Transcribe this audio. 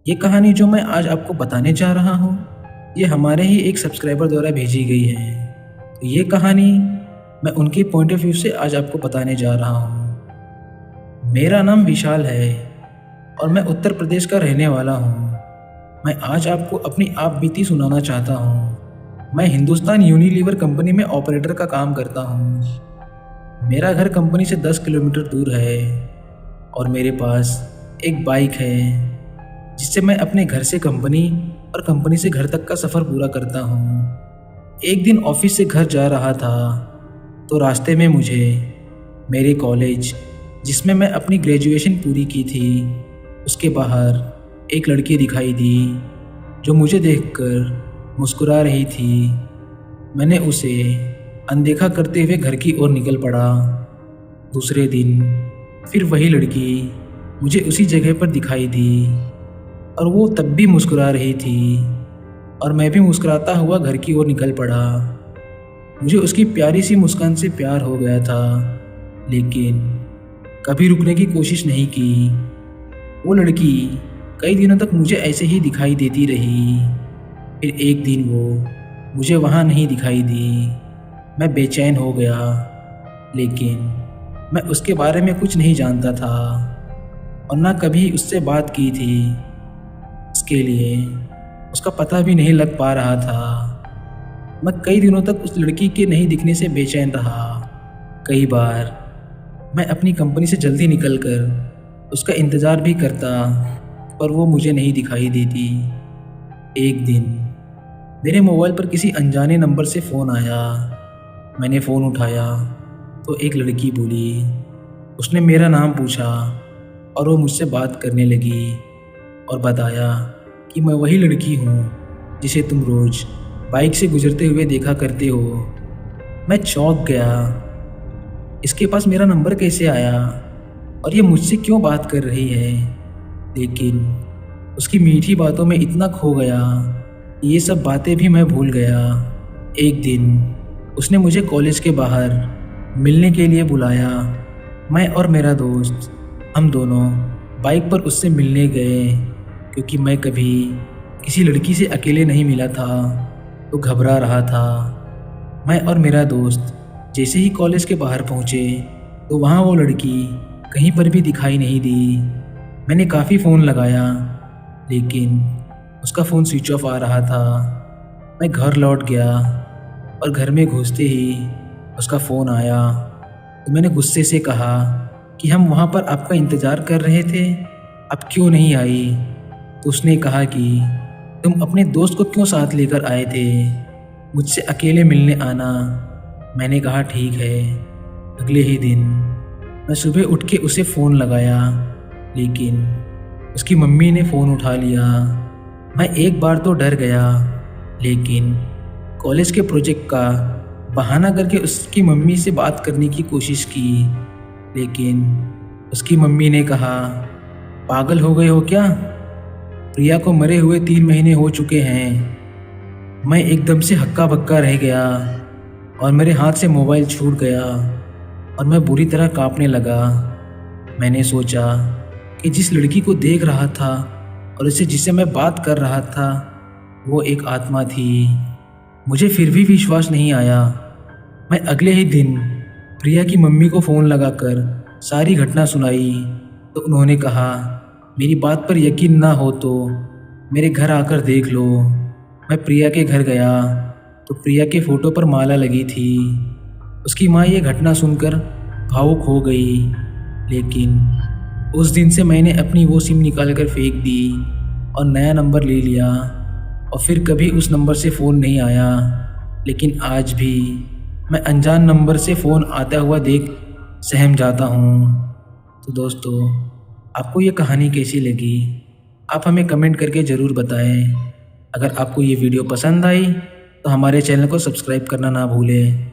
ये कहानी जो मैं आज आपको बताने जा रहा हूँ, ये हमारे ही एक सब्सक्राइबर द्वारा भेजी गई है। तो ये कहानी मैं उनके पॉइंट ऑफ व्यू से आज आपको बताने जा रहा हूँ। मेरा नाम विशाल है और मैं उत्तर प्रदेश का रहने वाला हूँ। मैं आज आपको अपनी आप बीती सुनाना चाहता हूँ। मैं हिंदुस्तान यूनिलीवर कंपनी में ऑपरेटर का काम करता हूँ। मेरा घर कंपनी से 10 किलोमीटर दूर है और मेरे पास एक बाइक है जिससे मैं अपने घर से कंपनी और कंपनी से घर तक का सफ़र पूरा करता हूँ। एक दिन ऑफिस से घर जा रहा था तो रास्ते में मुझे मेरे कॉलेज जिसमें मैं अपनी ग्रेजुएशन पूरी की थी उसके बाहर एक लड़की दिखाई दी जो मुझे देखकर मुस्कुरा रही थी। मैंने उसे अनदेखा करते हुए घर की ओर निकल पड़ा। दूसरे दिन फिर वही लड़की मुझे उसी जगह पर दिखाई दी और वो तब भी मुस्कुरा रही थी और मैं भी मुस्कुराता हुआ घर की ओर निकल पड़ा। मुझे उसकी प्यारी सी मुस्कान से प्यार हो गया था, लेकिन कभी रुकने की कोशिश नहीं की। वो लड़की कई दिनों तक मुझे ऐसे ही दिखाई देती रही। फिर एक दिन वो मुझे वहाँ नहीं दिखाई दी। मैं बेचैन हो गया, लेकिन मैं उसके बारे में कुछ नहीं जानता था और ना कभी उससे बात की थी। इसके लिए उसका पता भी नहीं लग पा रहा था। मैं कई दिनों तक उस लड़की के नहीं दिखने से बेचैन रहा। कई बार मैं अपनी कंपनी से जल्दी निकलकर उसका इंतज़ार भी करता, पर वो मुझे नहीं दिखाई देती। एक दिन मेरे मोबाइल पर किसी अनजाने नंबर से फ़ोन आया। मैंने फ़ोन उठाया तो एक लड़की बोली। उसने मेरा नाम पूछा और वो मुझसे बात करने लगी और बताया कि मैं वही लड़की हूँ जिसे तुम रोज़ बाइक से गुजरते हुए देखा करते हो। मैं चौंक गया, इसके पास मेरा नंबर कैसे आया और ये मुझसे क्यों बात कर रही है। लेकिन उसकी मीठी बातों में इतना खो गया कि ये सब बातें भी मैं भूल गया। एक दिन उसने मुझे कॉलेज के बाहर मिलने के लिए बुलाया। मैं और मेरा दोस्त हम दोनों बाइक पर उससे मिलने गए, क्योंकि मैं कभी किसी लड़की से अकेले नहीं मिला था तो घबरा रहा था। मैं और मेरा दोस्त जैसे ही कॉलेज के बाहर पहुँचे तो वहाँ वो लड़की कहीं पर भी दिखाई नहीं दी। मैंने काफ़ी फ़ोन लगाया, लेकिन उसका फ़ोन स्विच ऑफ आ रहा था। मैं घर लौट गया और घर में घुसते ही उसका फ़ोन आया तो मैंने गुस्से से कहा कि हम वहाँ पर आपका इंतज़ार कर रहे थे, आप क्यों नहीं आई। तो उसने कहा कि तुम अपने दोस्त को क्यों साथ लेकर आए थे, मुझसे अकेले मिलने आना। मैंने कहा ठीक है। अगले ही दिन मैं सुबह उठ के उसे फ़ोन लगाया, लेकिन उसकी मम्मी ने फ़ोन उठा लिया। मैं एक बार तो डर गया, लेकिन कॉलेज के प्रोजेक्ट का बहाना करके उसकी मम्मी से बात करने की कोशिश की, लेकिन उसकी मम्मी ने कहा पागल हो गए हो क्या, प्रिया को मरे हुए 3 महीने हो चुके हैं। मैं एकदम से हक्का बक्का रह गया और मेरे हाथ से मोबाइल छूट गया और मैं बुरी तरह कांपने लगा। मैंने सोचा कि जिस लड़की को देख रहा था और उससे जिससे मैं बात कर रहा था वो एक आत्मा थी। मुझे फिर भी विश्वास नहीं आया। मैं अगले ही दिन प्रिया की मम्मी को फ़ोन लगाकर सारी घटना सुनाई तो उन्होंने कहा मेरी बात पर यकीन ना हो तो मेरे घर आकर देख लो। मैं प्रिया के घर गया तो प्रिया के फ़ोटो पर माला लगी थी। उसकी माँ ये घटना सुनकर भावुक हो गई, लेकिन उस दिन से मैंने अपनी वो सिम निकाल कर फेंक दी और नया नंबर ले लिया और फिर कभी उस नंबर से फ़ोन नहीं आया। लेकिन आज भी मैं अनजान नंबर से फ़ोन आता हुआ देख सहम जाता हूँ। तो दोस्तों, आपको ये कहानी कैसी लगी आप हमें कमेंट करके ज़रूर बताएं। अगर आपको ये वीडियो पसंद आई तो हमारे चैनल को सब्सक्राइब करना ना भूलें।